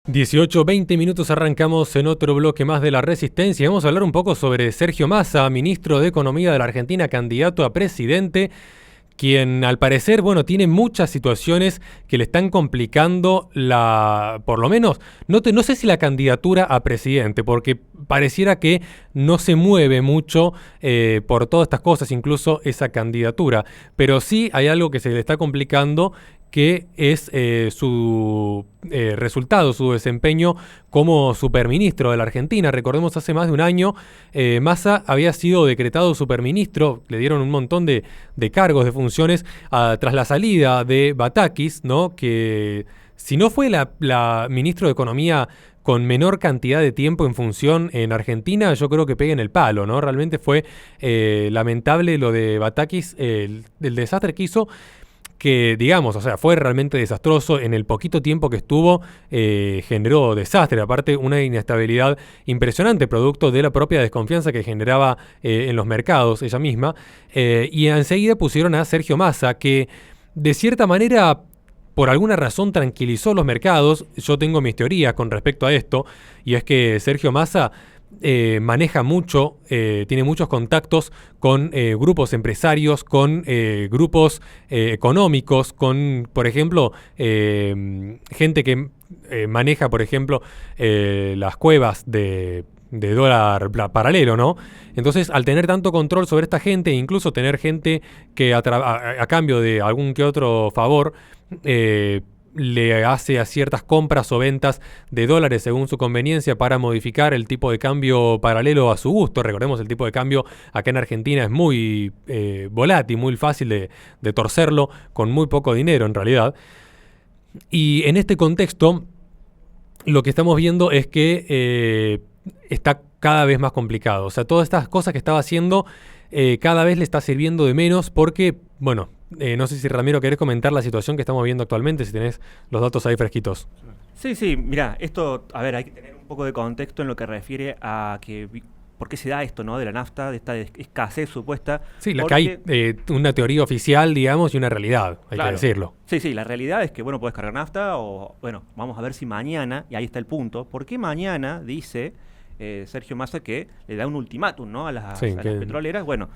18-20 minutos, arrancamos en otro bloque más de La Resistencia. Vamos a hablar un poco sobre Sergio Massa, ministro de Economía de la Argentina, candidato a presidente, quien al parecer, tiene muchas situaciones que le están complicando por lo menos, no sé si la candidatura a presidente, porque pareciera que no se mueve mucho por todas estas cosas, incluso esa candidatura, pero sí hay algo que se le está complicando, que es su resultado, su desempeño como superministro de la Argentina. Recordemos, hace más de un año Massa había sido decretado superministro, le dieron un montón de cargos, de funciones, tras la salida de Batakis, ¿no? Que si no fue la ministro de Economía con menor cantidad de tiempo en función en Argentina, yo creo que pega en el palo, ¿no? Realmente fue lamentable lo de Batakis, el desastre que hizo, que digamos, fue realmente desastroso. En el poquito tiempo que estuvo, generó desastre, aparte una inestabilidad impresionante, producto de la propia desconfianza que generaba en los mercados ella misma, y enseguida pusieron a Sergio Massa, que de cierta manera, por alguna razón, tranquilizó los mercados. Yo tengo mis teorías con respecto a esto, y es que Sergio Massa maneja mucho, tiene muchos contactos con grupos empresarios, con grupos económicos, con, por ejemplo, gente que maneja, por ejemplo, las cuevas de dólar paralelo, ¿no? Entonces, al tener tanto control sobre esta gente, incluso tener gente que a cambio de algún que otro favor, le hace a ciertas compras o ventas de dólares según su conveniencia para modificar el tipo de cambio paralelo a su gusto. Recordemos, el tipo de cambio acá en Argentina es muy volátil, muy fácil de torcerlo con muy poco dinero en realidad. Y en este contexto, lo que estamos viendo es que está cada vez más complicado. O sea, todas estas cosas que estaba haciendo cada vez le está sirviendo de menos porque, no sé si Ramiro querés comentar la situación que estamos viendo actualmente, si tenés los datos ahí fresquitos. Sí, mirá, esto, hay que tener un poco de contexto en lo que refiere a por qué se da esto, ¿no? De la nafta, de esta escasez supuesta. Sí, que hay una teoría oficial, digamos, y una realidad, hay que decirlo. Sí, la realidad es que, puedes cargar nafta o, vamos a ver si mañana, y ahí está el punto, ¿por qué mañana dice Sergio Massa que le da un ultimátum, ¿no? a las petroleras? Bueno,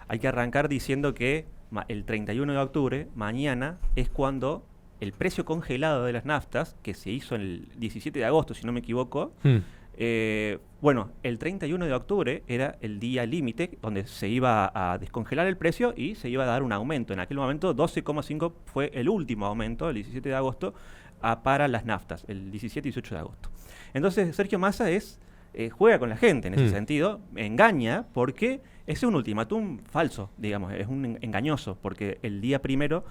hay que arrancar diciendo que el 31 de octubre, mañana, es cuando el precio congelado de las naftas, que se hizo el 17 de agosto, si no me equivoco, el 31 de octubre era el día límite donde se iba a descongelar el precio y se iba a dar un aumento. En aquel momento 12,5 fue el último aumento, el 17 de agosto, para las naftas, el 17 y 18 de agosto. Entonces Sergio Massa juega con la gente en ese sentido, engaña, porque es un ultimátum falso, digamos, es un engañoso, porque el día primero,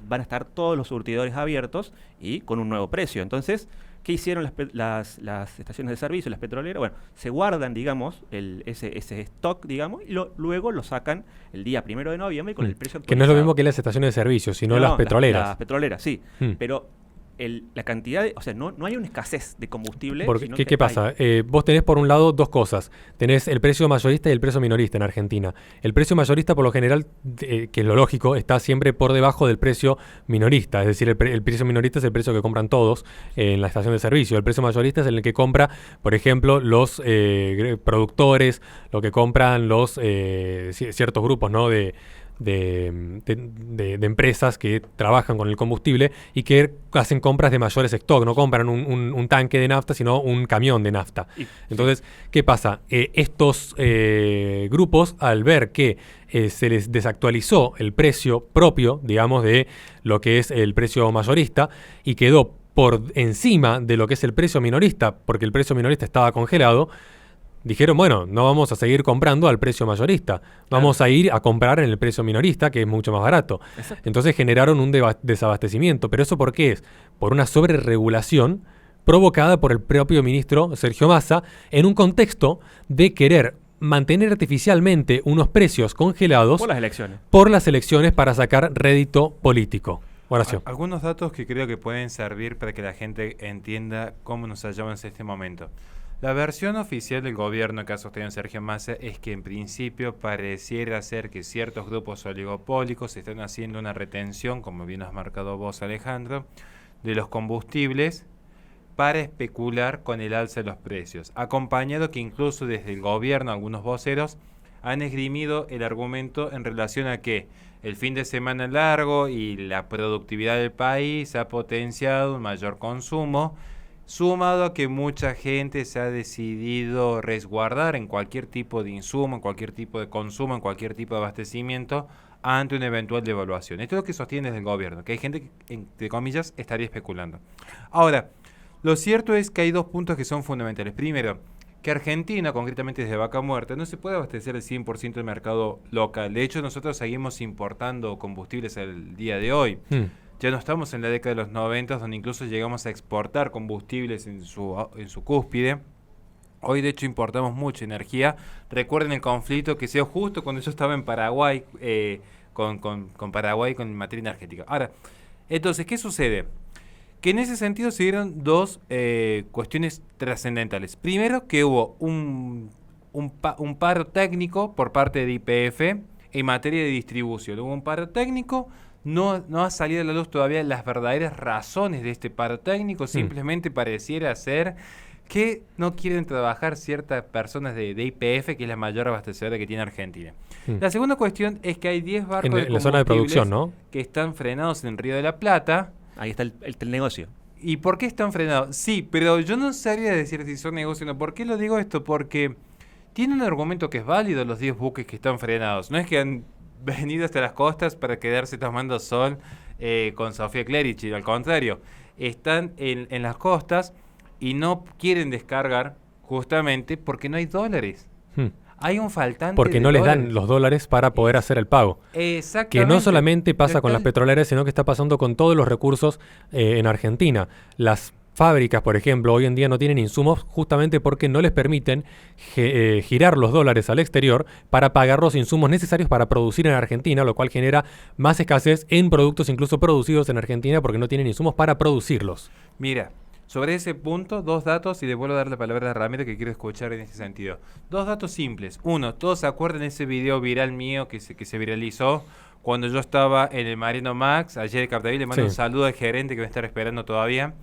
van a estar todos los surtidores abiertos y con un nuevo precio. Entonces, ¿qué hicieron las estaciones de servicio, las petroleras? Bueno, se guardan, digamos, ese stock, digamos, y luego lo sacan el día 1 de noviembre con el precio actualizado. Que no es lo mismo que las estaciones de servicio, sino las petroleras. Las petroleras, sí, pero la cantidad no hay una escasez de combustible. ¿Qué pasa? Vos tenés por un lado dos cosas. Tenés el precio mayorista y el precio minorista en Argentina. El precio mayorista, por lo general, que es lo lógico, está siempre por debajo del precio minorista. Es decir, el precio minorista es el precio que compran todos en la estación de servicio. El precio mayorista es el que compra, por ejemplo, los productores, lo que compran los ciertos grupos, ¿no? de empresas que trabajan con el combustible y que hacen compras de mayores stock, no compran un tanque de nafta, sino un camión de nafta. Entonces, ¿qué pasa? Estos grupos, al ver que se les desactualizó el precio propio, digamos, de lo que es el precio mayorista, y quedó por encima de lo que es el precio minorista, porque el precio minorista estaba congelado, dijeron, no vamos a seguir comprando al precio mayorista, vamos a ir a comprar en el precio minorista, que es mucho más barato. Exacto. Entonces generaron un desabastecimiento. ¿Pero eso por qué es? Por una sobreregulación provocada por el propio ministro Sergio Massa, en un contexto de querer mantener artificialmente unos precios congelados por las elecciones para sacar rédito político. Horacio. Algunos datos que creo que pueden servir para que la gente entienda cómo nos hallamos en este momento. La versión oficial del gobierno que ha sostenido Sergio Massa es que en principio pareciera ser que ciertos grupos oligopólicos están haciendo una retención, como bien has marcado vos, Alejandro, de los combustibles para especular con el alza de los precios, acompañado que incluso desde el gobierno algunos voceros han esgrimido el argumento en relación a que el fin de semana largo y la productividad del país ha potenciado un mayor consumo, sumado a que mucha gente se ha decidido resguardar en cualquier tipo de insumo, en cualquier tipo de consumo, en cualquier tipo de abastecimiento ante una eventual devaluación. Esto es lo que sostiene desde el gobierno, que hay gente que, entre comillas, estaría especulando. Ahora, lo cierto es que hay dos puntos que son fundamentales. Primero, que Argentina, concretamente desde Vaca Muerta, no se puede abastecer el 100% del mercado local. De hecho, nosotros seguimos importando combustibles al día de hoy. Ya no estamos en la década de los 90, donde incluso llegamos a exportar combustibles en su cúspide. Hoy, de hecho, importamos mucha energía. Recuerden el conflicto que se dio justo cuando yo estaba en Paraguay, con Paraguay, con materia energética. Ahora, entonces, ¿qué sucede? Que en ese sentido se dieron dos cuestiones trascendentales. Primero, que hubo un paro técnico por parte de YPF en materia de distribución. Hubo un paro técnico, no ha salido a la luz todavía las verdaderas razones de este paro técnico, simplemente pareciera ser que no quieren trabajar ciertas personas de YPF, que es la mayor abastecedora que tiene Argentina. La segunda cuestión es que hay 10 barcos en la zona de producción, ¿no?, que están frenados en Río de la Plata. Ahí está el negocio. ¿Y por qué están frenados? Sí, pero yo no sabría decir si son negocios o no. ¿Por qué lo digo esto? Porque tiene un argumento que es válido los 10 buques que están frenados. No es que han venido hasta las costas para quedarse tomando sol con Sofía Clerici. Al contrario, están en las costas y no quieren descargar justamente porque no hay dólares. Hay un faltante porque no les dan los dólares para poder hacer el pago. Exactamente. Que no solamente pasa con las petroleras, sino que está pasando con todos los recursos en Argentina. Las fábricas, por ejemplo, hoy en día no tienen insumos justamente porque no les permiten girar los dólares al exterior para pagar los insumos necesarios para producir en Argentina, lo cual genera más escasez en productos incluso producidos en Argentina porque no tienen insumos para producirlos. Mira, sobre ese punto, dos datos, y le vuelvo a dar la palabra a Ramiro que quiero escuchar en ese sentido. Dos datos simples. Uno, todos se acuerdan de ese video viral mío que se viralizó cuando yo estaba en el Mariano Max, ayer en Capdeville. Le mando un saludo al gerente que me está esperando todavía.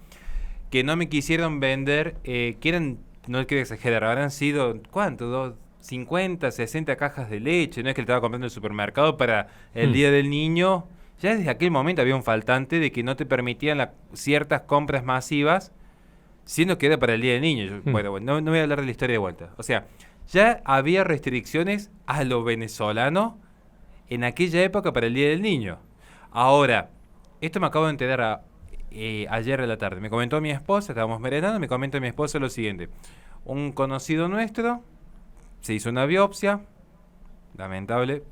Que no me quisieron vender, que eran, no quiero exagerar, habrán sido, ¿cuánto? 50, 60 cajas de leche. No es que le estaba comprando en el supermercado para el Día del Niño. Ya desde aquel momento había un faltante de que no te permitían ciertas compras masivas, siendo que era para el Día del Niño. Bueno, no voy a hablar de la historia de vuelta. O sea, ya había restricciones a lo venezolano en aquella época para el Día del Niño. Ahora, esto me acabo de enterar ayer de la tarde. Me comentó mi esposa, estábamos merendando, me comentó mi esposa lo siguiente. Un conocido nuestro se hizo una biopsia, lamentable,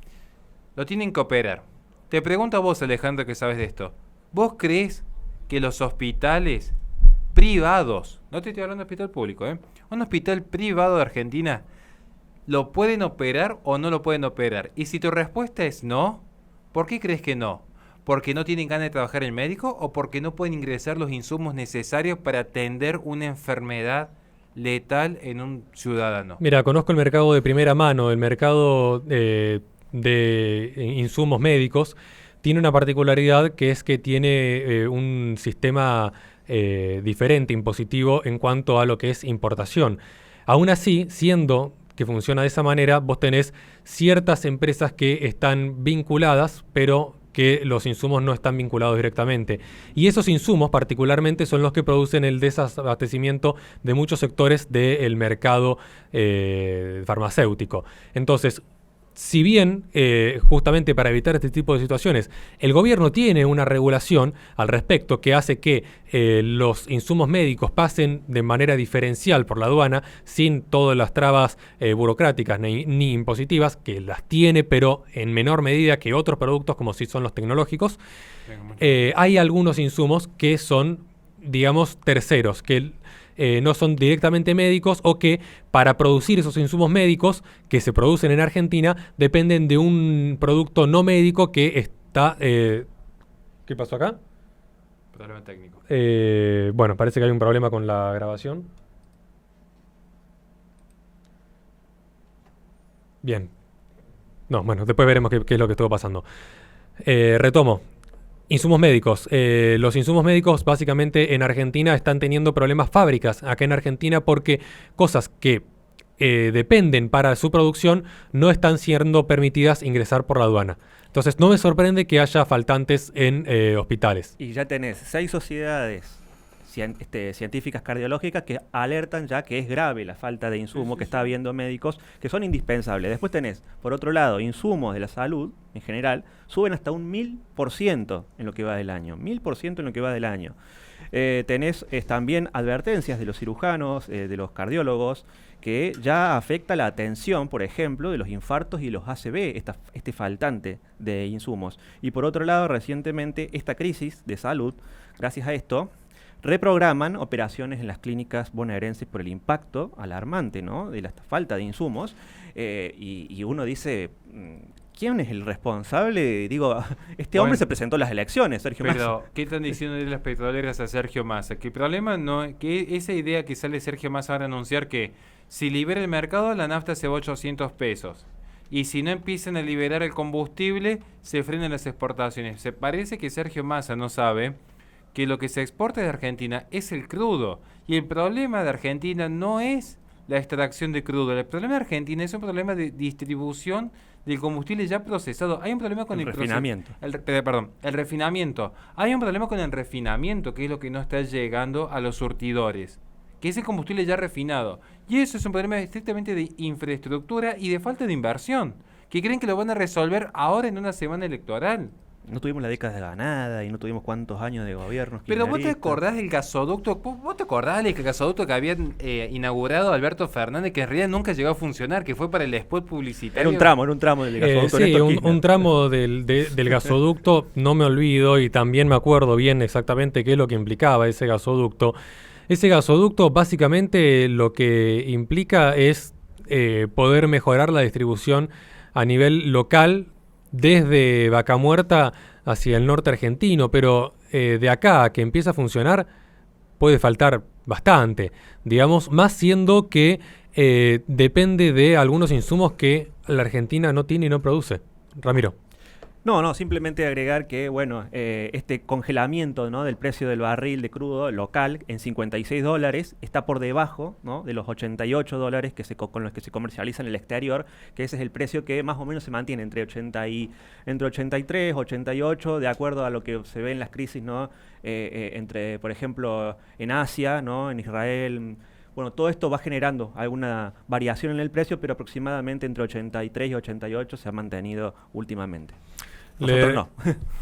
lo tienen que operar. Te pregunto a vos, Alejandro, que sabes de esto. ¿Vos crees que los hospitales privados, no te estoy hablando de hospital público, un hospital privado de Argentina, lo pueden operar o no lo pueden operar? Y si tu respuesta es no, ¿por qué crees que no? ¿Porque no tienen ganas de trabajar el médico o porque no pueden ingresar los insumos necesarios para atender una enfermedad letal en un ciudadano? Mira, conozco el mercado de primera mano, el mercado de insumos médicos. Tiene una particularidad que es que tiene un sistema diferente, impositivo, en cuanto a lo que es importación. Aún así, siendo que funciona de esa manera, vos tenés ciertas empresas que están vinculadas, pero que los insumos no están vinculados directamente. Y esos insumos particularmente son los que producen el desabastecimiento de muchos sectores del mercado farmacéutico. Entonces, si bien, justamente para evitar este tipo de situaciones, el gobierno tiene una regulación al respecto que hace que los insumos médicos pasen de manera diferencial por la aduana sin todas las trabas burocráticas ni impositivas, que las tiene, pero en menor medida que otros productos como si son los tecnológicos, hay algunos insumos que son, digamos, terceros, que no son directamente médicos o que para producir esos insumos médicos que se producen en Argentina dependen de un producto no médico que está... ¿Qué pasó acá? Problema técnico. Bueno, parece que hay un problema con la grabación. Bien. No, bueno, después veremos qué es lo que estuvo pasando. Retomo. Insumos médicos. Los insumos médicos básicamente en Argentina están teniendo problemas fábricas acá en Argentina porque cosas que dependen para su producción no están siendo permitidas ingresar por la aduana. Entonces no me sorprende que haya faltantes en hospitales. Y ya tenés 6 sociedades científicas cardiológicas que alertan ya que es grave la falta de insumo que está habiendo médicos que son indispensables. Después tenés, por otro lado, insumos de la salud en general suben hasta un 1000% en lo que va del año. 1000% en lo que va del año. Tenés también advertencias de los cirujanos, de los cardiólogos, que ya afecta la atención, por ejemplo, de los infartos y los ACV, este faltante de insumos. Y por otro lado, recientemente, esta crisis de salud, gracias a esto, reprograman operaciones en las clínicas bonaerenses por el impacto alarmante, ¿no?, de la falta de insumos. Y uno dice, ¿quién es el responsable? Digo, hombre se presentó a las elecciones, Sergio Massa. Pero, ¿qué están diciendo de las petroleras a Sergio Massa? Que el problema no es que esa idea que sale Sergio Massa ahora a anunciar que si libera el mercado, la nafta se va a 800 pesos. Y si no empiezan a liberar el combustible, se frenan las exportaciones. Se parece que Sergio Massa no sabe que lo que se exporta de Argentina es el crudo. Y el problema de Argentina no es la extracción de crudo. El problema de Argentina es un problema de distribución del combustible ya procesado. Hay un problema con el refinamiento. El refinamiento. Hay un problema con el refinamiento, que es lo que no está llegando a los surtidores, que es el combustible ya refinado. Y eso es un problema estrictamente de infraestructura y de falta de inversión, que creen que lo van a resolver ahora en una semana electoral. No tuvimos la década ganada y no tuvimos cuántos años de gobiernos. Pero vos te acordás del gasoducto, vos te acordás del gasoducto que había inaugurado Alberto Fernández, que en realidad nunca llegó a funcionar, que fue para el spot publicitario. Era un tramo del gasoducto. Sí, un tramo del gasoducto, no me olvido, y también me acuerdo bien exactamente qué es lo que implicaba ese gasoducto. Ese gasoducto básicamente lo que implica es poder mejorar la distribución a nivel local desde Vaca Muerta hacia el norte argentino, pero de acá a que empiece a funcionar puede faltar bastante, digamos, más siendo que depende de algunos insumos que la Argentina no tiene y no produce. Ramiro. No, simplemente agregar que, bueno, este congelamiento, ¿no?, del precio del barril de crudo local en $56 está por debajo, ¿no?, de los $88 con los que se comercializa en el exterior, que ese es el precio que más o menos se mantiene entre 83, 88, de acuerdo a lo que se ve en las crisis, ¿no?, entre, por ejemplo, en Asia, ¿no?, en Israel. Bueno, todo esto va generando alguna variación en el precio, pero aproximadamente entre 83 y 88 se ha mantenido últimamente. Nosotros no.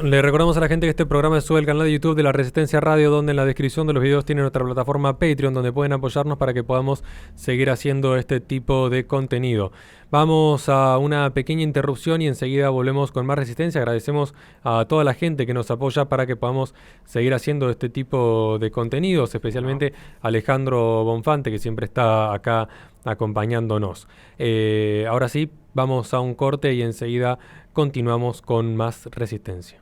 Le recordamos a la gente que este programa se sube al canal de YouTube de La Resistencia Radio, donde en la descripción de los videos tiene nuestra plataforma Patreon, donde pueden apoyarnos para que podamos seguir haciendo este tipo de contenido. Vamos a una pequeña interrupción y enseguida volvemos con más Resistencia. Agradecemos a toda la gente que nos apoya para que podamos seguir haciendo este tipo de contenidos, especialmente Alejandro Bonfante, que siempre está acá acompañándonos. Ahora sí, vamos a un corte y enseguida continuamos con más Resistencia.